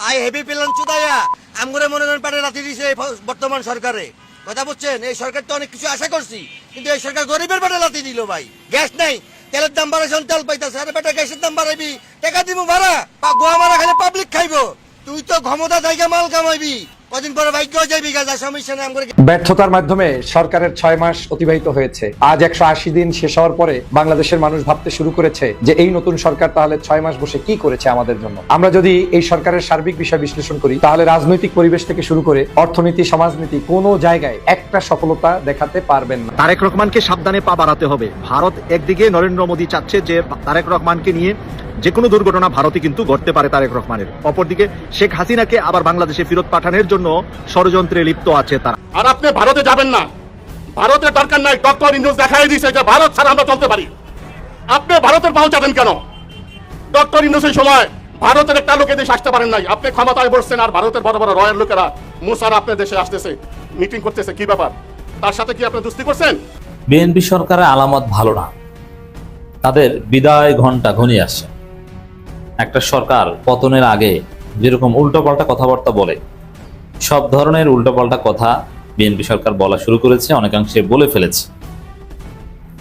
I heavy plan চুদাইয়া আমগরে মনে করেন পেটে রাতি দিছে বর্তমান সরকারে। কথা বুঝছেন? এই সরকার তো অনেক কিছু আশা করছি, কিন্তু এই সরকার গরিবের পেটে লাথি দিল ভাই। গ্যাস নাই, তেলের দাম বাড়াইছে, তেল পাইতেছে, আরে বেটা গ্যাসের দাম বাড়াইবি, টাকা দিব ভাড়া, গোয়া মারা খালি পাবলিক খাইবো। তুই তো ক্ষমতা থেকে মাল কামাইবি, কদিন পরে ভাগ্য যাইবি, গাজা সমস্যা নেই। আমগরে ব্যর্থতার মাধ্যমে সরকারের ৬ মাস অতিবাহিত হয়েছে। আজ ১৮০ দিন শেষ হওয়ার পরে বাংলাদেশের মানুষ ভাবতে শুরু করেছে যে এই নতুন সরকার তাহলে ৬ মাস বসে কি করেছে আমাদের জন্য। আমরা যদি এই সরকারের সার্বিক বিষয় বিশ্লেষণ করি, তাহলে রাজনৈতিক পরিবেশ থেকে শুরু করে অর্থনীতি, সমাজনীতি কোনো জায়গায় একটা সফলতা দেখাতে পারবেন না। তারেক রহমানকে সাবধানে পা বাড়াতে হবে। ভারত একদিকে নরেন্দ্র মোদী চাচ্ছে যে তারেক রহমানকে নিয়ে যে কোনো দুর্ঘটনা ভারতে কিন্তু ঘটতে পারে তারেক রহমানের, অপরদিকে শেখ হাসিনাকে আবার বাংলাদেশে ফেরত পাঠানোর জন্য ষড়যন্ত্রে লিপ্ত আছে তারা। আর আপনি ভারতে যাবেন না, ভারতের দরকার নাই। ডক্টর ইউনূস দেখাই দিয়েছে যে ভারত ছাড়া আমরা চলতে পারি। আপনি ভারতের পাও যাবেন কেন? ডক্টর ইউনূসের সময় ভারতের একটা লোক এদেশে আসতে পারেন নাই, আপনি ক্ষমতায় বসছেন, আর ভারতের বড় বড় রয়্যাল লোকেরা মুসার আপনার দেশে আসতেছে, মিটিং করতেছে। কি ব্যাপার? তার সাথে কি আপনি দুস্তি করছেন? বিএনপি সরকারের আলামত ভালো না, তাদের বিদায় ঘন্টা ঘনিয়ে আসছে। একটা সরকার পতনের আগে যেরকম উল্টোপাল্টা কথাবার্তা বলে, সব ধরনের উল্টোপাল্টা কথা বিএনপি সরকার বলা শুরু করেছে, অনেকাংশে বলে ফেলেছে,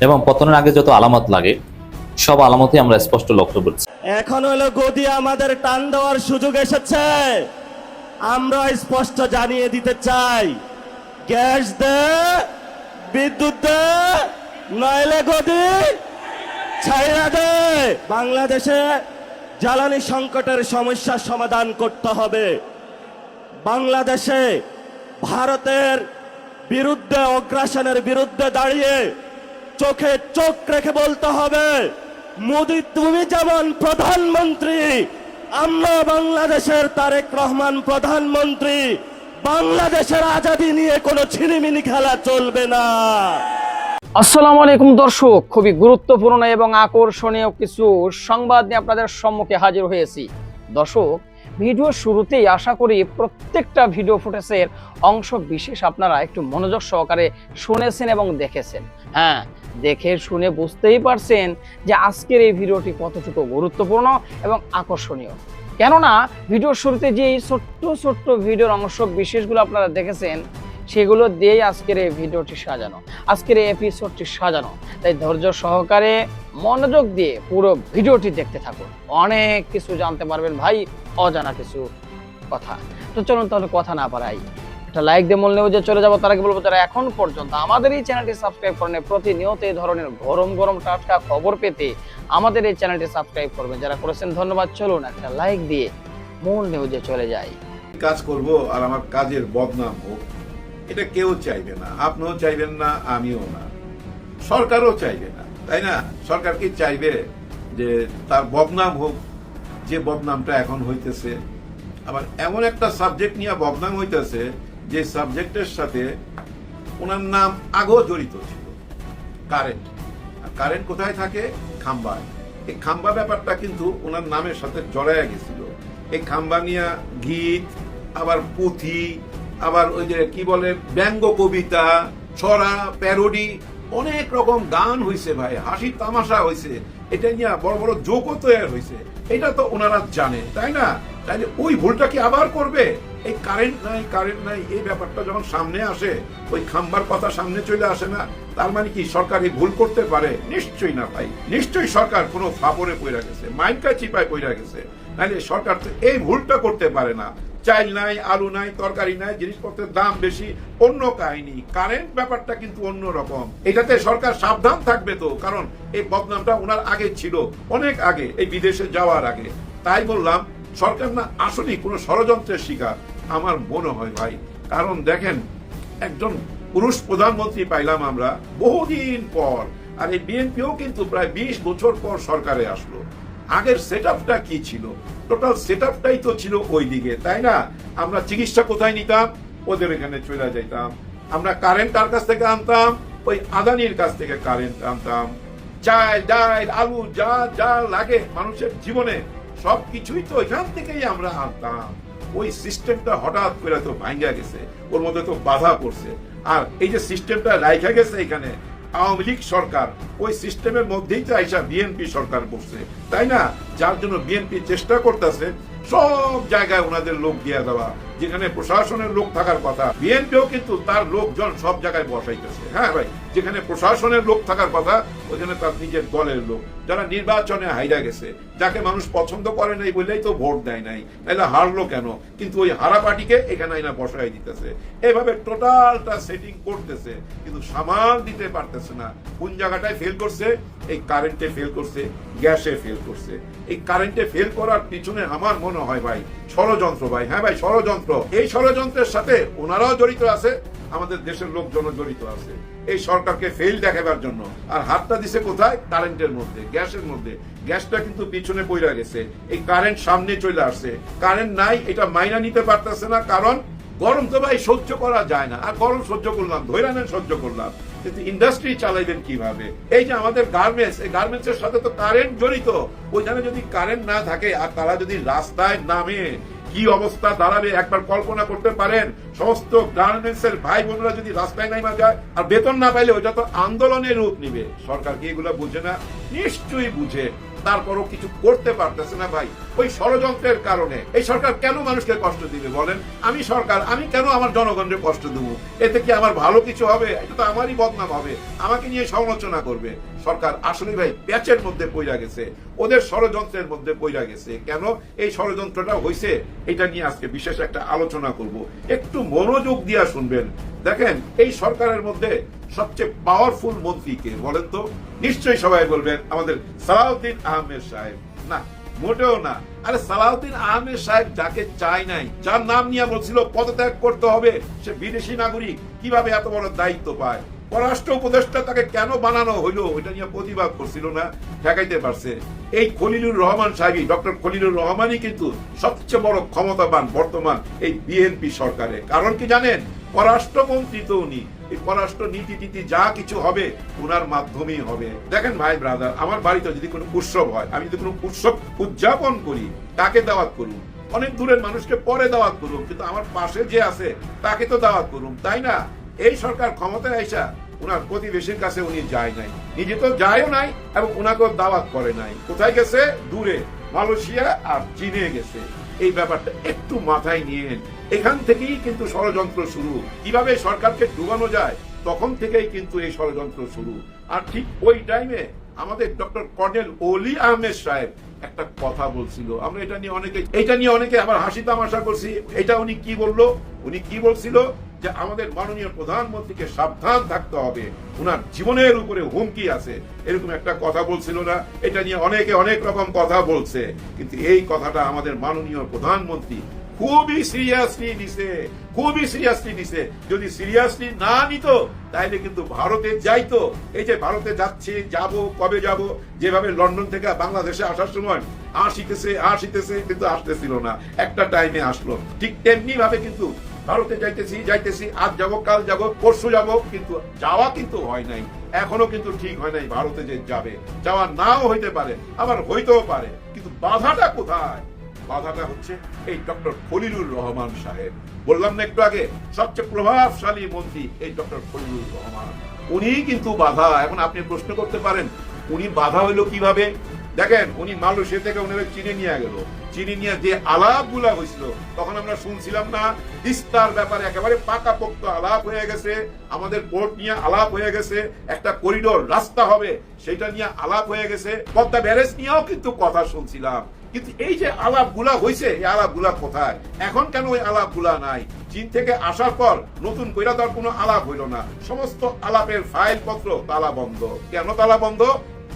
এবং পতনের আগে যত আলামত লাগে সব আলামতই আমরা স্পষ্ট লক্ষ্য করছি। এখন হলো গদি আমাদের টান দেওয়ার সুযোগ এসেছে। আমরা স্পষ্ট জানিয়ে দিতে চাই, গ্যাস দে, বিদ্যুৎ দে, নইলে গদি ছাইরা দে। বাংলাদেশে জ্বালানি সংকটের সমস্যার সমাধান করতে হবে। বাংলাদেশে ভারতের বিরুদ্ধে, অগ্রাসনের বিরুদ্ধে দাঁড়িয়ে চোখে চোখ রেখে বলতে হবে, মোদি তুমি যেমন প্রধানমন্ত্রী, আমরা বাংলাদেশের তারেক রহমান প্রধানমন্ত্রী। বাংলাদেশের আজাদী নিয়ে কোনো ছিনিমিনি খেলা চলবে না। আসসালামু আলাইকুম দর্শক, খুবই গুরুত্বপূর্ণ এবং আকর্ষণীয় কিছু সংবাদ নিয়ে আপনাদের সম্মুখে হাজির হয়েছি। দর্শক, ভিডিও শুরুতেই আশা করি প্রত্যেকটা ভিডিও ফুটেজের অংশ বিশেষ আপনারা একটু মনোযোগ সহকারে শুনেছেন এবং দেখেছেন। হ্যাঁ, দেখে শুনে বুঝতেই পারছেন যে আজকের এই ভিডিওটি কতটুকু গুরুত্বপূর্ণ এবং আকর্ষণীয়। কেননা ভিডিওর শুরুতে যে এই ছোট্ট ছোট্ট ভিডিওর অংশ বিশেষগুলো আপনারা দেখেছেন, সেগুলো দিয়েই আজকের এই ভিডিওটি সাজানো, আজকের এই এপিসোডটি সাজানো। তাই ধৈর্য সহকারে মনোযোগ দিয়ে পুরো ভিডিওটি দেখতে থাকুন, অনেক কিছু জানতে পারবেন ভাই, অজানা কিছু কথা। তো চলুন তাহলে কথা না বাড়াই, একটা লাইক দিয়ে মূল নিউজে চলে যাবো। তার আগে বলবো, যারা এখন পর্যন্ত আমাদের এই চ্যানেলটি সাবস্ক্রাইব করেন, প্রতিনিয়ত এই ধরনের গরম গরম টাটকা খবর পেতে আমাদের এই চ্যানেলটি সাবস্ক্রাইব করবেন। যারা করেছেন ধন্যবাদ। চলুন একটা লাইক দিয়ে মূল নিউজে চলে যাই। কাজ করব আর আমার কাজের বদনাম হোক, এটা কেউ চাইবে না, আপনিও চাইবেন না, আমিও না, সরকারও চাইবে না, তাই না? সরকার কি চাইবে যে তার বদনাম হোক? যে বদনামটা এখন হইতেছে, আবার এমন একটা সাবজেক্ট নিয়ে বদনাম হইতেছে যে সাবজেক্টের সাথে ওনার নাম আগেও জড়িত ছিল, কারেন্ট। আর কারেন্ট কোথায় থাকে? খাম্বায়। এই খাম্বা ব্যাপারটা কিন্তু ওনার নামের সাথে জড়াইয়া গেছিল। এই খাম্বা নিয়ে গীত, আবার পুঁথি, আবার ওই যে কি বলে ব্যঙ্গ কবিতা, ছড়া, প্যারোডি, অনেক রকম গান হয়েছে ভাই, হাসি তামাশা হয়েছে, এটা নিয়ে বড় বড় জোকও তৈরি হয়েছে। এটা তো ওনারা জানে, তাই না? তাইলে ওই ভুলটা কি আবার করবে? এই কারেন্ট নাই, কারেন্ট নাই, এই ব্যাপারটা যখন সামনে আসে, ওই খাম্বার কথা সামনে চলে আসে না, তার মানে কি সরকার এই ভুল করতে পারে? নিশ্চয়ই না ভাই, নিশ্চয়ই সরকার কোনো ফাপড়ে পড়ে গেছে, মাইনকা চিপায় পড়ে গেছে। নাহলে সরকার তো এই ভুলটা করতে পারে না। চাল নাই, আলু নাই, তরকারি নাই, জিনিসপত্রের দাম বেশি, অন্য কাহিনী। কারেন্ট ব্যাপারটা কিন্তু অন্য রকম। এটাতে সরকার সাবধান থাকবে তো, কারণ এই বদনামটা ওনার আগে ছিল, অনেক আগে, এই বিদেশে যাওয়ার আগে। তাই বললাম, সরকার না আসলেই কোনো ষড়যন্ত্রের শিকার আমার মনে হয় ভাই। কারণ দেখেন, একজন পুরুষ প্রধানমন্ত্রী পাইলাম আমরা বহুদিন পর, আর এই বিএনপিও কিন্তু প্রায় 20 বছর পর সরকারে আসলো। আগের সেটআপটা কি ছিল? টোটাল সেটআপটাই তো ছিল ওই দিকে, তাই না? আমরা চিকিৎসা কোথায় নিতাম? ওদের এখানে চলে যাইতাম। আমরা কারেন্ট কার কাছ থেকে আনতাম? ওই আদানির কাছ থেকে কারেন্ট আনতাম। চাল, ডাল, আলু, যা যা লাগে মানুষের জীবনে সবকিছুই তো এখান থেকেই আমরা আনতাম। ওই সিস্টেমটা হঠাৎ করে তো ভাঙ্গা গেছে, ওর মধ্যে তো বাধা পড়ছে। আর এই যে সিস্টেমটা রাইখা গেছে এখানে আওয়ামী লীগ সরকার, ওই সিস্টেমের মধ্যেই তো আইসা বিএনপি সরকার বসছে, তাই না? যার জন্য বিএনপি চেষ্টা করতেছে সব জায়গায় ওনাদের লোক দিয়ে দেওয়া, যেখানে প্রশাসনের লোক থাকার কথা, বিএনপিও কিন্তু তার লোকজন সব জায়গায় বসাইতেছে। হ্যাঁ ভাই, যেখানে প্রশাসনের লোক থাকার কথা ওখানে তার নিজের দলের লোক, যারা নির্বাচনে হাইরা গেছে, যাকে মানুষ পছন্দ করে নাই বলেই তো ভোট দেয় নাই, তাহলে হারলো কেন? কিন্তু ওই হারা পার্টিকে এখানে আইনা বসাই দিতেছে। এভাবে টোটালটা সেটিং করতেছে, কিন্তু সামাল দিতে পারতেছে না। কোন জায়গাটায় ফেল করছে? এই কারেন্টে ফেল করছে, গ্যাসে ফেল করছে। এই কারেন্টে ফেল করার পিছনে আমার মনে হয় ভাই ষড়যন্ত্র ভাই। হ্যাঁ ভাই, ষড়যন্ত্র। এই ষড়যন্ত্রের সাথে ওনারাও জড়িত আছে, আমাদের দেশের লোকজনও জড়িত আছে এই সরকারকে ফেল দেখাবার জন্য। আর হাতটা দিছে কোথায়? কারেন্টের মধ্যে, গ্যাসের মধ্যে। গ্যাসটা কিন্তু পিছনে পড়ে গেছে, এই কারেন্ট সামনে চলে আসছে। কারেন্ট নাই, এটা মাইনা নিতে পারতেছে না, কারণ গরম তো ভাই সহ্য করা যায় না। আর গরম সহ্য করলাম, ধৈর্য সহ্য করলাম, কিন্তু ইন্ডাস্ট্রি চালাইবেন কিভাবে? এই যে আমাদের গার্মেন্টস, এই গার্মেন্টস এর সাথে তো কারেন্ট জড়িত। ওইখানে যদি কারেন্ট না থাকে আর তারা যদি রাস্তায় নামে, কি অবস্থা দাঁড়াবে একবার কল্পনা করতে পারেন? সমস্ত গার্মেন্টস এর ভাই বোনরা যদি রাস্তায় নামা যায় আর বেতন না পাইলে ওইটা তো আন্দোলনের রূপ নিবে। সরকার কি এগুলো বুঝে না? নিশ্চয়ই বুঝে, তারপরও কিছু করতে পারতেছে না ভাই, ওই ষড়যন্ত্রের কারণে। এই সরকার কেন মানুষকে কষ্ট দিবে বলেন? আমি সরকার, আমি কেন আমার জনগণকে কষ্ট দেবো? এতে কি আমার ভালো কিছু হবে? এটা তো আমারই বদনাম হবে, আমাকে নিয়ে সমালোচনা করবে। সরকার আসলে ভাই প্যাচের মধ্যে পইরা গেছে, ওদের ষড়যন্ত্রের মধ্যে পইরা গেছে। কেন এই ষড়যন্ত্রটা হয়েছে এটা নিয়ে আজকে বিশেষ একটা আলোচনা করব, একটু মনোযোগ দিয়া শুনবেন। দেখেন, এই সরকারের মধ্যে সবচেয়ে পাওয়ারফুল মন্ত্রী কে বলেন তো? নিশ্চয়ই সবাই বলবেন আমাদের সালাউদ্দিন আহমেদ সাহেব। না, মোটেও না। আরে সালাউদ্দিন আহমেদ সাহেব যাকে চায় নাই, যার নাম নিয়ে বলছিল পদত্যাগ করতে হবে, সে বিদেশি নাগরিক, কিভাবে এত বড় দায়িত্ব পায়? পররাষ্ট্র উপদেষ্টা তাকে কেন বানানো হইলো এটা নিয়ে প্রতিবাদ করছিল না, ঠেকাইতে পারছে। এই খলিলুর রহমান সাহেবই, ডক্টর খলিলুর রহমানই কিন্তু সবচেয়ে বড় ক্ষমতাবান বর্তমান এই বিএনপি সরকারে। কারণ কি জানেন? পররাষ্ট্রমন্ত্রী তো উনি। এই পররাষ্ট্র নীতি টিতি যা কিছু হবে ওনার মাধ্যমেই হবে। দেখেন ভাই ব্রাদার, আমার বাড়িতে যদি কোনো উৎসব হয়, আমি যদি কোনো উৎসব উদযাপন করি, তাকে দাওয়াত করুন। অনেক দূরের মানুষকে পরে দাওয়াত করুন, কিন্তু আমার পাশে যে আছে তাকে তো দাওয়াত করুন, তাই না? এই সরকার ক্ষমতায় আইসা ওনার প্রতিবেশীর কাছে উনি যায় নাই, নিজে তো যায়ও নাই এবং ওনাকেও দাওয়াত করে নাই। কোথায় গেছে? দূরে, মালয়েশিয়া আর চীনে গেছে। এই ব্যাপারটা একটু মাথায় নিয়েন। এখান থেকেই কিন্তু ষড়যন্ত্র শুরু। কিভাবে সরকারকে ডুবানো যায় তখন থেকেই কিন্তু এই ষড়যন্ত্র শুরু। আর ঠিক ওই টাইমে আমাদের ডক্টর কর্নেল অলি আহমেদ সাহেব একটা কথা বলছিল। আমরা এটা নিয়ে অনেকে আবার হাসি তামাশা করছি। এটা উনি কি বললো? উনি কি বলছিল? যে আমাদের মাননীয় প্রধানমন্ত্রীকে সাবধান থাকতে হবে, ওনার জীবনের উপরে হুমকি আছে, এরকম একটা কথা বলছিল না? এটা নিয়ে অনেকে অনেক রকম কথা বলছে, কিন্তু এই কথাটা আমাদের মাননীয় প্রধানমন্ত্রী খুবই সিরিয়াসলি নিছে। যদি সিরিয়াসলি না নিত তাইলে কিন্তু ভারতে যাইতো। এই যে ভারতে যাচ্ছে, কবে যাব, যেভাবে লন্ডন থেকে বাংলাদেশে আসার সময় আসিতেছে কিন্তু আসতেছিল না, একটা টাইমে আসলো। ঠিক তেমনি ভাবে কিন্তু ভারতে যাইতেছি, আজ যাব, কাল যাব, পরশু যাব, কিন্তু যাওয়া কিন্তু হয় নাই, এখনো কিন্তু ঠিক হয় নাই। ভারতে যে যাবে, যাওয়া নাও হইতে পারে, আবার হইতেও পারে, কিন্তু বাধাটা কোথায়? বাধাটা হচ্ছে এই ডক্টর খলিলুর রহমান সাহেব। বললাম না একটু আগে, সবচেয়ে প্রভাবশালী মন্ত্রী এই ডক্টর খলিলুর রহমান, উনি কিন্তু বাধা। এখন আপনি প্রশ্ন করতে পারেন উনি বাধা হইলো কিভাবে? দেখেন, উনি মালয়েশিয়া থেকে উনি চীনে নিয়ে গেল, চিনি নিয়ে যে আলাপগুলা হয়েছিল তখন আমরা শুনছিলাম না তিস্তার ব্যাপারে একেবারে পাকাপোক্ত আলাপ হয়ে গেছে, আমাদের পোর্ট নিয়ে আলাপ হয়ে গেছে, একটা করিডোর রাস্তা হবে সেটা নিয়ে আলাপ হয়ে গেছে, পদ্মা ব্যারেজ নিয়েও কিন্তু কথা শুনছিলাম। কিন্তু এই যে আলাপগুলা হয়েছে, এই আলাপগুলা কোথায়? এখন কেন ওই আলাপগুলা নাই? চীন থেকে আসার পর নতুন কইরা তার কোনো আলাপ হইল না, সমস্ত আলাপের ফাইল পত্র তালা বন্ধ। কেন তালা বন্ধ?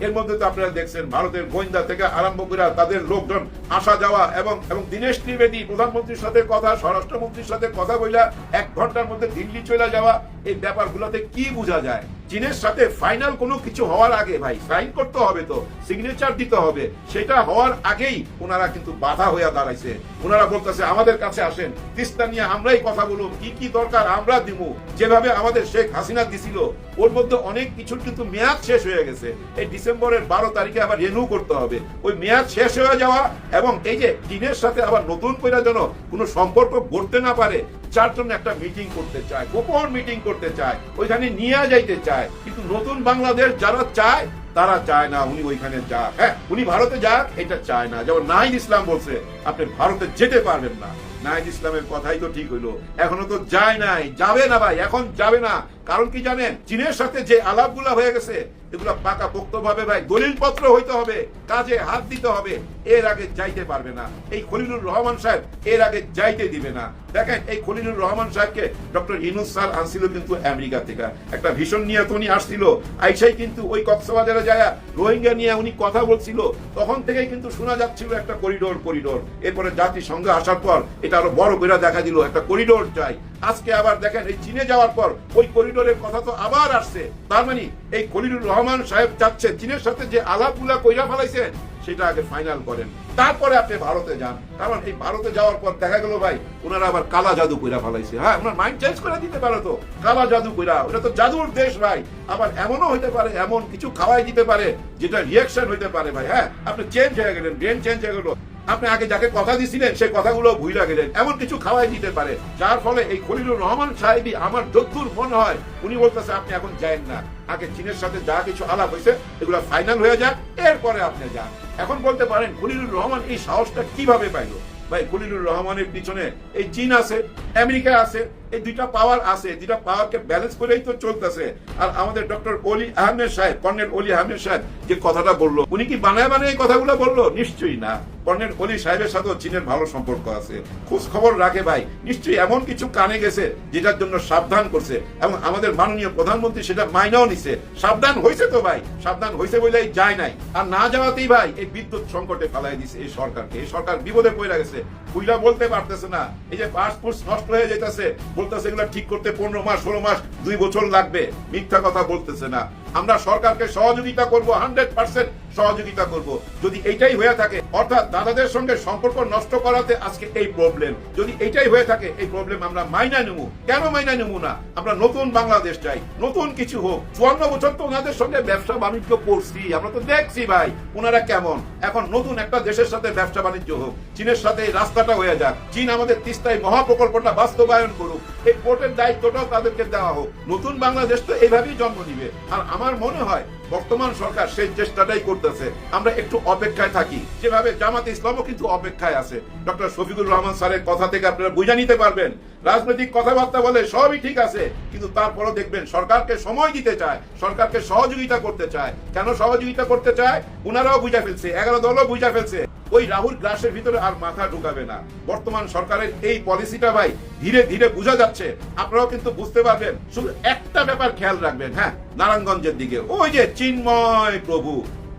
এর মধ্যে তো আপনারা দেখছেন ভারতের গোয়েন্দা থেকে আরম্ভ করে তাদের লোকজন আসা যাওয়া, এবং দীনেশ ত্রিবেদী প্রধানমন্ত্রীর সাথে কথা, স্বরাষ্ট্রমন্ত্রীর সাথে কথা বইলা 1 ঘন্টার মধ্যে দিল্লি চলে যাওয়া, এই ব্যাপারগুলোতে কি বোঝা যায়? চীনের সাথে ফাইনাল কোনো কিছু হওয়ার আগে ভাই সাইন করতে হবে, তো সিগনেচার দিতে হবে, সেটা হওয়ার আগেই ওনারা কিন্তু বাধা হয়ে দাঁড়াইছে। ওনারা বলতেছে আমাদের কাছে আসেন, তিস্তা নিয়ে আমরাই কথা বলুন, কি কি দরকার আমরা দিব, যেভাবে আমাদের শেখ হাসিনা দিছিল, ওর মধ্যে অনেক কিছুর কিন্তু মেয়াদ শেষ হয়ে গেছে। এই ডিসেম্বরের 12 তারিখে আবার রিনিউ করতে হবে, ওই মেয়াদ শেষ হয়ে যাওয়া, এবং এই যে চীনের সাথে আবার নতুন করে যেন কোনো সম্পর্ক গড়তে না পারে, যার জন্য একটা মিটিং করতে চায়, গোপন মিটিং করতে চায়, ওইখানে নিয়ে যাইতে চায়। কিন্তু নতুন বাংলাদেশ যারা চায় তারা চায় না উনি ওইখানে যাক। হ্যাঁ, উনি ভারতে যাক এটা চায় না। যেমন নাহিদ ইসলাম বলছে আপনি ভারতে যেতে পারবেন না। নাহিদ ইসলামের কথাই তো ঠিক হইলো, এখনো তো যায় নাই, যাবে না ভাই, এখন যাবে না। কারণ কি জানেন, চীনের সাথে যে আলাপগুলা হয়ে গেছে এগুলা পাকা পোক্ত ভাবে ভাই দলিলপত্র হইতে হবে, কাজে হাত দিতে হবে, এর আগে যাইতে পারবে না। এই খলিলুর রহমান সাহেব এর আগে যাইতে দিবে না। দেখেন এই খলিলুর রহমান সাহেবকে ডক্টর ইউনূস স্যার আনছিল কিন্তু আমেরিকা থেকে, একটা ভীষণ নিয়ে তো উনি আসছিল, আইসাই কিন্তু ওই কক্সবাজারে যায় রোহিঙ্গা নিয়ে উনি কথা বলছিল, তখন থেকেই কিন্তু শোনা যাচ্ছিল একটা করিডোর। এরপরে জাতিসংঘ আসার পর এটা আরো বড় করে দেখা দিল একটা করিডোর চাই। আজকে আবার দেখেন এই চীনে যাওয়ার পর ওই করিডোরের কথা তো আবার আসছে। তার মানে এই খলিলুর রহমান সাহেব চাচ্ছে চীনের সাথে যে আলাপগুলা কইরা ফেলাইছে সেটা আগে ফাইনাল করেন, তারপরে আপনি ভারতে যান। কারণ এই ভারতে যাওয়ার পর দেখা গেল ভাই ওনারা আবার কালা জাদু কইরা ফেলাইছে। হ্যাঁ, ওনার মাইন্ড চেঞ্জ করে দিতে পারে তো, কালা জাদু কইরা, ওটা তো জাদুর দেশ ভাই। আবার এমনও হইতে পারে এমন কিছু খাওয়াই দিতে পারে যেটা রিয়াকশন হইতে পারে ভাই। হ্যাঁ, আপনি চেঞ্জ হয়ে গেলেন, ব্রেন চেঞ্জ হয়ে গেল, আপনি আগে যাকে কথা দিছিলেন সেই কথাগুলো ভুইলা গেলেন, এমন কিছু খাওয়াই দিতে পারে, যার ফলে এই খলিলুর রহমান সাহেবই আমার যদ্দূর মনে হয় উনি বলতেছে আপনি এখন যায়েন না, আগে চীনের সাথে যা কিছু আলাপ হয়েছে এগুলো ফাইনাল হয়ে যাক, এরপরে আপনি যান। এখন বলতে পারেন খলিলুর রহমান এই সাহসটা কিভাবে পাইল? ভাই খলিলুর রহমানের পিছনে এই চীন আছে, আমেরিকা আছে, এই দুইটা পাওয়ার আছে, দুইটা পাওয়ারকে ব্যালেন্স করেই তো চলতেছে। আর আমাদের ডক্টর অলি আহমেদ সাহেব, কর্নেল অলি আহমেদ সাহেব যে কথাটা বললো, উনি কি বানায় বানায় এই কথাগুলো বললো? নিশ্চয়ই না। কর্নেল অলি সাহেবের সাথেও চীনের ভালো সম্পর্ক আছে, খোঁজ খবর রাখে ভাই, নিশ্চয়ই এমন কিছু কানে গেছে যেটার জন্য সাবধান করছে, এবং আমাদের মাননীয় প্রধানমন্ত্রী সেটা মাইনাও নিছে। সাবধান হয়েছে তো ভাই, সাবধান হয়েছে বলেই যায় নাই, আর না যাওয়াতেই ভাই এই বিদ্যুৎ সংকটে ফেলাই দিছে এই সরকারকে। এই সরকার বিপদে পড়ে গেছে, কুইলা বলতে পারতেছে না। এই যে পাসপোর্ট নষ্ট হয়ে যেতেছে, বলতেছে এগুলো ঠিক করতে 15 মাস 16 মাস 2 বছর লাগবে, মিথ্যা কথা বলতেছে না। আমরা সরকারকে সহযোগিতা করব, 100% সহযোগিতা করব। যদি এইটাই হয়ে থাকে, অর্থাৎ দাদাদের সঙ্গে সম্পর্ক নষ্ট করাতে আজকে এই প্রবলেম, যদি এইটাই হয়ে থাকে এই প্রবলেম আমরা মাইনা নেব। কেন মাইনা নেব না? আমরা নতুন বাংলাদেশ চাই, নতুন কিছু হোক। 54 বছর তো ওনাদের সঙ্গে ব্যবসা বাণিজ্য করছি, আমরা তো দেখছি ভাই ওনারা কেমন। এখন নতুন একটা দেশের সাথে ব্যবসা বাণিজ্য হোক, চীনের সাথে এই রাস্তাটা হয়ে যাক, চীন আমাদের তিস্তায় মহাপ্রকল্পটা বাস্তবায়ন করুক, এই পোর্টের দায়িত্বটাও তাদেরকে দেওয়া হোক। নতুন বাংলাদেশ তো এইভাবেই জন্ম নিবে। আর আমার মনে হয় বর্তমান সরকার সেই চেষ্টাটাই করতেছে। আমরা একটু অপেক্ষায় থাকি, যেভাবে জামাতে ইসলামও কিন্তু অপেক্ষায় আছে। ডক্টর শফিকুর রহমান স্যারের কথা থেকে আপনারা বুঝে নিতে পারবেন, রাজনৈতিক কথাবার্তা বলে সবই ঠিক আছে, কিন্তু তারপরও দেখবেন সরকারকে সময় দিতে চায়, সরকারকে সহযোগিতা করতে চায়। কেন সহযোগিতা করতে চায়? উনারাও বুঝা ফেলছে, 11 দলও বুঝা ফেলছে, ওই রাহুল গ্রাসের ভিতরে আর মাথা ঢুকাবে না। বর্তমান সরকারের এই পলিসিটা ভাই ধীরে ধীরে বোঝা যাচ্ছে, আপনারাও কিন্তু বুঝতে পারবেন। শুধু একটা ব্যাপার খেয়াল রাখবেন, হ্যাঁ, নারায়ণগঞ্জের দিকে ওই যে চিন্ময় প্রভু,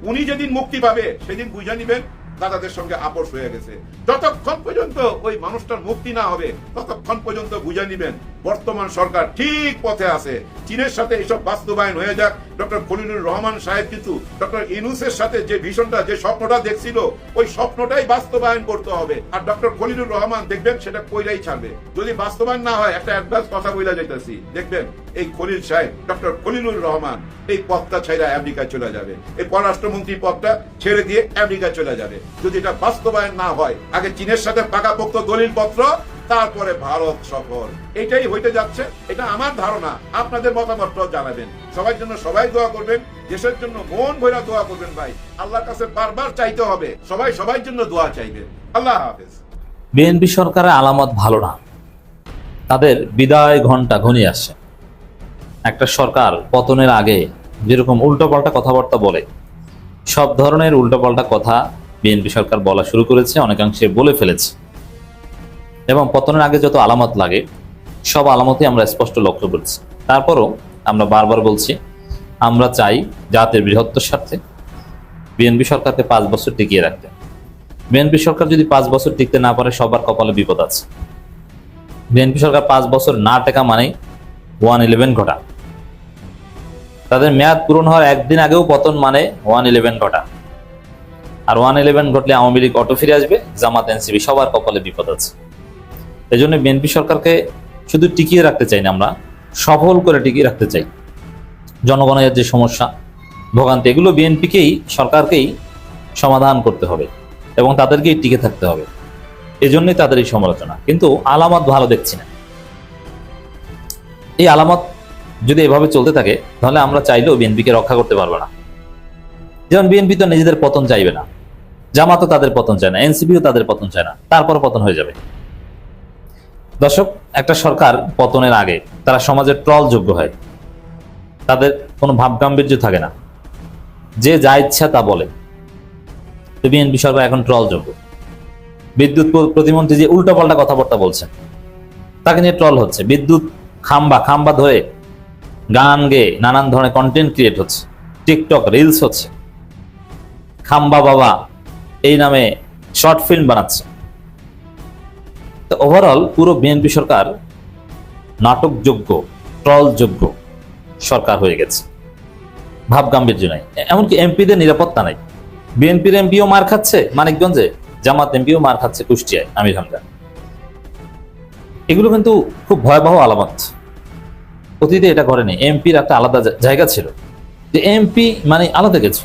উনি যেদিন মুক্তি পাবে সেদিন বুঝা নিবেন দাদাদের সঙ্গে আপোষ হয়ে গেছে। যতক্ষণ পর্যন্ত ওই মানুষটার মুক্তি না হবে ততক্ষণ পর্যন্ত বুঝে নিবেন বর্তমান সরকার ঠিক পথে আছে। চীনের সাথে এসব বাস্তবায়ন হয়ে যাক। ডক্টর খলিলুর রহমান সাহেব কিন্তু ডক্টর ইউনূসের সাথে যে ভিশনটা, যে স্বপ্নটা দেখছিল, ওই স্বপ্নটাই বাস্তবায়ন করতে হবে। আর ডক্টর খলিলুর রহমান দেখবেন সেটা কইরাই ছাড়বে। যদি বাস্তবায়ন না হয়, একটা অ্যাডভান্স কথা বইলা যাইতেছি, দেখবেন এই খলিল সাহেব, ডক্টর খলিলুর রহমান এই পদটা ছেড়ে আমেরিকায় চলে যাবে, এই পররাষ্ট্রমন্ত্রী পদটা ছেড়ে দিয়ে আমেরিকায় চলে যাবে। যদি এটা বাস্তবায়ন না হয়, আগে চীনের সাথে পাকাপোক্ত দলিল পত্র, তারপরে ভারত সফর, এটাই হইতে যাচ্ছে। এটা আমার ধারণা, আপনাদের মতামতটাও জানাবেন। সবার জন্য সবাই দোয়া করবেন, দেশের জন্য মন ভরা দোয়া করবেন ভাই। আল্লাহর কাছে বারবার চাইতে হবে, সবাই সবার জন্য দোয়া চাইবে। আল্লাহ হাফেজ। বিএনপি সরকারের আলামত ভালো না, তাদের বিদায় ঘন্টা ঘনিয়ে আসছে। একটা সরকার পতনের আগে যেরকম উল্টোপাল্টা কথাবার্তা বলে, সব ধরনের উল্টোপাল্টা কথা বিএনপি সরকার বলা শুরু করেছে, অনেকাংশে বলে ফেলেছে। এবং পতনের আগে যত আলামত লাগে সব আলামতই আমরা স্পষ্ট লক্ষ্য করছি। তারপরও আমরা বারবার বলছি, আমরা চাই জাতির বৃহত্তর স্বার্থে বিএনপি সরকারকে 5 বছর টিকিয়ে রাখতে। বিএনপি সরকার যদি 5 বছর টিকতে না পারে, সবার কপালে বিপদ আছে। বিএনপি সরকার 5 বছর না টেকা মানেই 111 ঘটা। তাদের মেয়াদ পূরণ হওয়ার একদিন আগেও পতন মানে 111 ঘটা। আর 111 ঘটলে আওয়ামী লীগ অটো ফিরে আসবে, জামাত এনসিপি সবার কপালে বিপদ আছে। এই জন্য বিএনপি সরকারকে শুধু টিকিয়ে রাখতে চাই না, আমরা সফল করে টিকিয়ে রাখতে চাই। জনগণের যে সমস্যা ভোগান্তি, এগুলো বিএনপিকেই, সরকারকেই সমাধান করতে হবে এবং তাদেরকেই টিকে থাকতে হবে। এজন্যই তাদের এই সমালোচনা। কিন্তু আলামত ভালো দেখছি না। এই আলামত যদি এভাবে চলতে থাকে, তাহলে আমরা চাইলেও বিএনপিকে রক্ষা করতে পারবো না। যেমন বিএনপি তো নিজেদের পতন চাইবে না, জামাতও তাদের পতন চায় না, এনসিপিও তাদের পতন চায় না, তারপর পতন হয়ে যাবে। দর্শক, একটা সরকার পতনের আগে তারা সমাজের ট্রল যোগ্য হয়, তাদের কোনো ভাবগাম্ভীর্য থাকে না, যে যা ইচ্ছা তা বলে। তো বিএনপি সরকার এখন ট্রল যোগ্য। বিদ্যুৎ প্রতিমন্ত্রী যে উল্টাপাল্টা কথাবার্তা বলছেন তাকে নিয়ে ট্রল হচ্ছে। বিদ্যুৎ খাম্বা ধরে গান গেয়ে নানান ধরনের কন্টেন্ট ক্রিয়েট হচ্ছে, টিকটক রিলস হচ্ছে, খাম্বা বাবা এই নামে শর্ট ফিল্ম বানাচ্ছে। তো ওভারঅল পুরো বিএনপি সরকার নাটকযোগ্য, ট্রলযোগ্য সরকার হয়ে গেছে, ভাব গাম্ভীর্য নাই। এমনকি এমপিদের নিরাপত্তা নাই। বিএনপির এমপিও মার খাচ্ছে মানিকগঞ্জে, জামাত এমপিও মার খাচ্ছে কুষ্টিয়ায়, আমির হামজা। এগুলো কিন্তু খুব ভয়াবহ আলামত। অতীতে এটা করেনি। এমপির একটা আলাদা জায়গা ছিল, যে এমপি মানে আলাদা কিছু,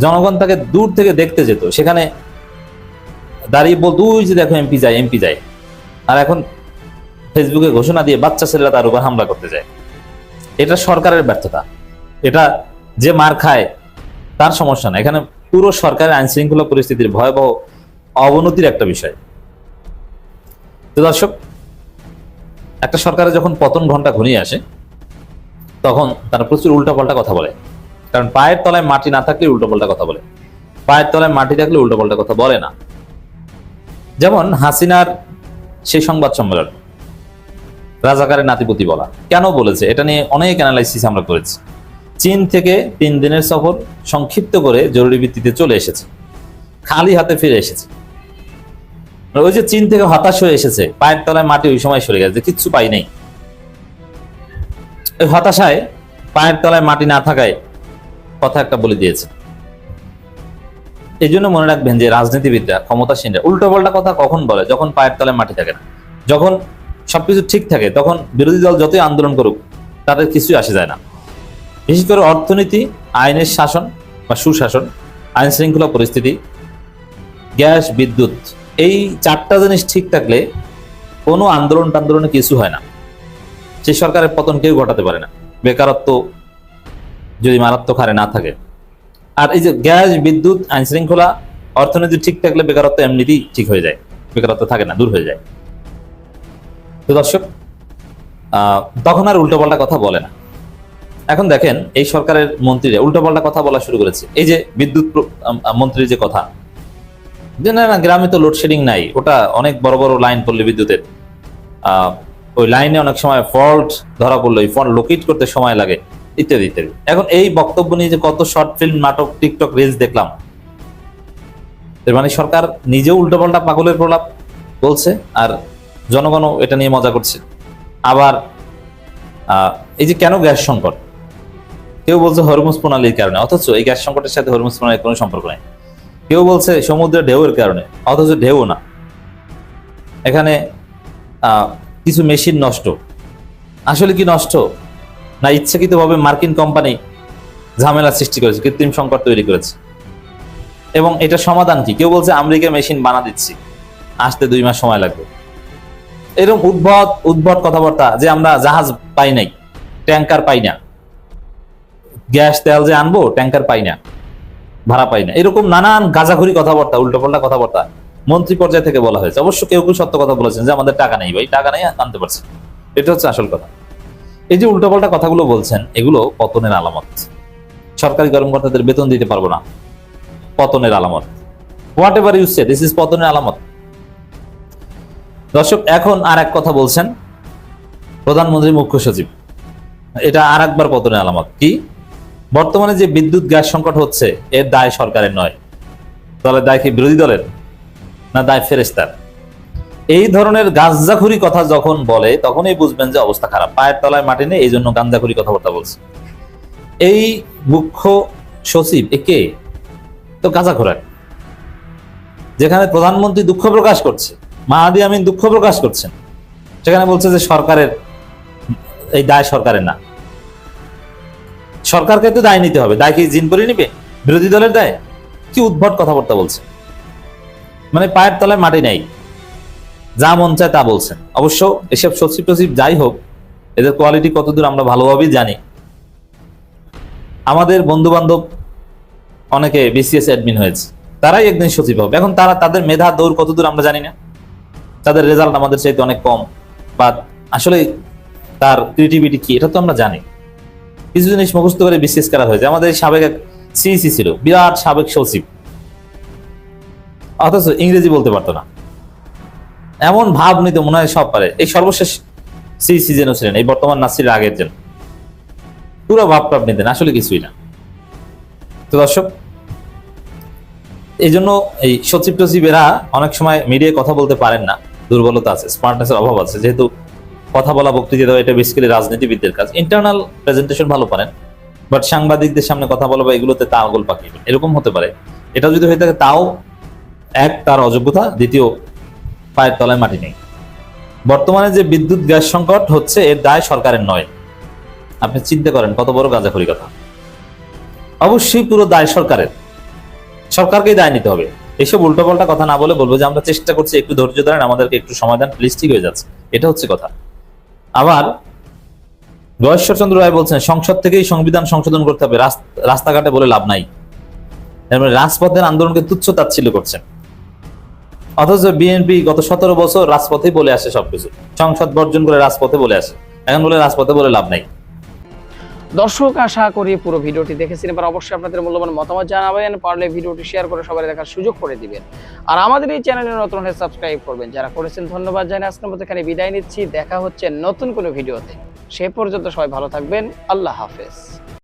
জনগণ তাকে দূর থেকে দেখতে যেত, সেখানে দাঁড়িয়ে বলতো ওই যে দেখো এমপি যায়। আর এখন ফেসবুকে ঘোষণা দিয়ে বাচ্চা ছেলেরা তার উপর হামলা করতে যায়। এটা সরকারের ব্যর্থতা। এটা যে মার খায় তার সমস্যা না, এখানে পুরো সরকারের আইন শৃঙ্খলা পরিস্থিতির ভয়াবহ অবনতির একটা বিষয়। তো দর্শক, একটা সরকারের যখন পতন ঘন্টা ঘনিয়ে আসে তখন তারা প্রচুর উল্টাপাল্টা কথা বলে। কারণ পায়ের তলায় মাটি না থাকলে উল্টোপাল্টা কথা বলে, পায়ের তলায় মাটি থাকলে উল্টোপাল্টা কথা বলে না। যেমন হাসিনার সেই সংবাদ সম্মেলন, রাজাকারের নাতিপুতি বলা, কেন বলেছে এটা নিয়ে অনেক অ্যানালাইসিস আমরা করেছি। চীন থেকে 3 দিনের সফর সংক্ষিপ্ত করে জরুরি ভিত্তিতে চলে এসেছে, খালি হাতে ফিরে এসেছে। ওই যে চীন থেকে হতাশ হয়ে এসেছে, পায়ের তলায় মাটি ওই সময় সরে গেছে, কিচ্ছু পাই নাই। ওই হতাশায় পায়ের তলায় মাটি না থাকায় কথা একটা বলে দিয়েছে। এই জন্য মনে রাখবেন যে রাজনীতিবিদরা, ক্ষমতাসীনরা উল্টোপাল্টা কথা কখন বলে? যখন পায়ের তলায় মাটি থাকে না। যখন সবকিছু ঠিক থাকে তখন বিরোধী দল যতই আন্দোলন করুক তাদের কিছুই আসে যায় না। বিশেষ করে অর্থনীতি, আইনের শাসন বা সুশাসন, আইন শৃঙ্খলা পরিস্থিতি, গ্যাস, বিদ্যুৎ, এই 4টা জিনিস ঠিক থাকলে কোনো আন্দোলনে কিছু হয় না। সেই সরকারের পতন কেউ ঘটাতে পারে না, বেকারত্ব যদি মারাত্মক হারে না থাকে। আর এই যে গ্যাস, বিদ্যুৎ, আইন শৃঙ্খলা, অর্থনীতি ঠিক থাকলে বেকারত্ব এমনিতেই ঠিক হয়ে যায়, বেকারত্ব থাকে না, দূর হয়ে যায়। তো দর্শক, তখন আর উল্টোপাল্টা কথা বলে না। এখন দেখেন এই সরকারের মন্ত্রীরা উল্টোপাল্টা কথা বলা শুরু করেছে। এই যে বিদ্যুৎ মন্ত্রীর যে কথা, যে না গ্রামে তো লোডশেডিং নাই, ওটা অনেক বড় বড় লাইন পড়লে বিদ্যুতের, ওই লাইনে অনেক সময় ফল্ট ধরা পড়লো, এই ফল্ট লোকেট করতে সময় লাগে, ইত্যাদি ইত্যাদি। এখন এই বক্তব্য নিয়ে যে কত শর্ট ফিল্ম, নাটক, টিকটক রিলস দেখলাম, এর মানে সরকার নিজেও উল্টোপাল্টা পাগলের প্রলাপ বলছে আর জনগণও এটা নিয়ে মজা করছে। আবার এই যে কেন গ্যাস সংকট, কেউ বলছে হরমুজ প্রণালীর কারণে, অথচ এই গ্যাস সংকটের সাথে হরমুজ প্রণালীর কোনো সম্পর্ক নেই। কেউ বলছে সমুদ্রের ঢেউয়ের কারণে, অথচ ঢেউ না। এখানে কিছু মেশিন নষ্ট, আসলে কি নষ্ট না ইচ্ছাকৃতভাবে মার্কিন কোম্পানি ঝামেলা সৃষ্টি করেছে, কৃত্রিম সংকট তৈরি করেছে? এবং এটা সমাধান কি? কেউ বলছে আমেরিকা মেশিন বানা দিচ্ছি, আসতে 2 মাস সময় লাগবে। এরকম উদ্ভট কথাবার্তা, যে আমরা জাহাজ পাই নাই, ট্যাঙ্কার পাই না, গ্যাস তেল যে আনবো ট্যাঙ্কার পাই না, ভাড়া পাই না, এরকম নানান গাঁজাখুরি কথাবার্তা, উল্টোপাল্টা কথাবার্তা মন্ত্রী পর্যায় থেকে বলা হয়েছে। অবশ্য কেউ কেউ সত্য কথা বলেছেন যে আমাদের টাকা নেই ভাই, টাকা নেই আনতে পারছি, এটা হচ্ছে আসল কথা। এই যে উল্টোপাল্টা কথাগুলো বলছেন, এগুলো পতনের আলামত। সরকারি কর্মকর্তাদের বেতন দিতে পারবো না, পতনের আলামত। Whatever you say, this is পতনের আলামত। দর্শক, এখন আর এক কথা বলছেন প্রধানমন্ত্রী, মুখ্য সচিব, এটা আর একবার পতনের আলামত। কি? বর্তমানে যে বিদ্যুৎ গ্যাস সংকট হচ্ছে, এর দায় সরকারের নয়। দলের দায় কি বিরোধী দলের, না দায় ফেরেশতার? এই ধরনের গাঁজাখুরি কথা যখন বলে তখনই বুঝবেন যে অবস্থা খারাপ, পায়ের তলায় মাটি নেই, এই জন্য গাঁজাখুরি কথাবার্তা বলছে। এই মুখ্য সচিব একে তো গাঁজাখোরাক, যেখানে প্রধানমন্ত্রী দুঃখ প্রকাশ করছে, মাহাদি আমিন দুঃখ প্রকাশ করছেন, সেখানে বলছে যে সরকারের এই দায় সরকারের না। সরকারকে তো দায় নিতে হবে, দায় কি জিন করে নিবে? বিরোধী দলের দায়? কি উদ্ভট কথাবার্তা বলছে, মানে পায়ের তলায় মাটি নাই, যা মন চায় তা বলছেন। অবশ্য এসব সচিব টচিব যাই হোক, এদের কোয়ালিটি কতদূর আমরা ভালোভাবেই জানি। আমাদের বন্ধু বান্ধব অনেকে বিসিএস অ্যাডমিন হয়েছে, তারাই একদিন সচিব হবে। এখন তারা তাদের মেধা দৌড় কতদূর আমরা জানি না, তাদের রেজাল্ট আমাদের চাইতে অনেক কম, বা আসলে তার ক্রিয়েটিভিটি কি এটা তো আমরা জানি। কিছু জিনিস মুখস্থ করে বিসিএস করা হয়েছে। আমাদের সাবেক এক সিইসি ছিল, বিরাট সাবেক সচিব, অথচ ইংরেজি বলতে পারতো না। এমন ভাব নিতে মনে হয় সব পারে। এই সর্বশেষ সিইসি যেন ছিলেন, এই বর্তমান নাসির আগের যেন পুরো ভাব টাপ নিতেন, আসলে কিছুই না। তো দর্শক, এই জন্য এই সচিব টচিবেরা অনেক সময় মিডিয়ায় কথা বলতে পারেন না, দুর্বলতা আছে, স্মার্টনেসের অভাব আছে। যেহেতু কথা বলা, বক্তৃতা দেওয়া এটা বেসিক্যালি রাজনীতিবিদদের কাজ। ইন্টারনাল প্রেজেন্টেশন ভালো পারেন, বাট সাংবাদিকদের সামনে কথা বলা বা এগুলোতে তা আগল পাকিয়ে এরকম হতে পারে। এটা যদি হয়ে থাকে তাও এক, তার অযোগ্যতা, দ্বিতীয় পায়ের তলায় মাটি নেই। বর্তমানে যে বিদ্যুৎ গ্যাস সংকট হচ্ছে, এর দায় সরকারের নয়। আপনি চিন্তা করেন কত বড় গাঁজাখড়ি কথা। অবশ্যই পুরো দায় সরকারের, সরকারকেই দায় নিতে হবে। এইসব উল্টোপাল্টা কথা না বলে বলবো যে আমরা চেষ্টা করছি, একটু ধৈর্য ধরেন, আমাদেরকে একটু সময় দেন প্লিজ, ঠিক হয়ে যাচ্ছে, এটা হচ্ছে কথা। আবার গয়েশ্বরচন্দ্র রায় বলছেন সংসদ থেকেই সংবিধান সংশোধন করতে হবে, রাস্তাঘাটে বলে লাভ নাই। রাজপথের আন্দোলনকে তুচ্ছ তাচ্ছিল্য করছেন, অথচ বিএনপি গত 17 বছর রাজপথেই বলে আসে সবকিছু, সংসদ বর্জন করে রাজপথে বলে আসে, এখন বলে রাজপথে বলে লাভ নাই। দর্শক, আশা করি পুরো ভিডিওটি দেখেছেন। এবার অবশ্যই আপনাদের মূল্যবান মতামত জানাবেন, পারলে ভিডিওটি শেয়ার করে সবাই দেখার সুযোগ করে দিবেন। আর আমাদের এই চ্যানেলে নতুন হলে সাবস্ক্রাইব করবেন। যারা করেছেন ধন্যবাদ জানাই। আজকের মতো এখানে বিদায় নিচ্ছি, দেখা হচ্ছে নতুন কোনো ভিডিওতে। সে পর্যন্ত সবাই ভালো থাকবেন, আল্লাহ হাফেজ।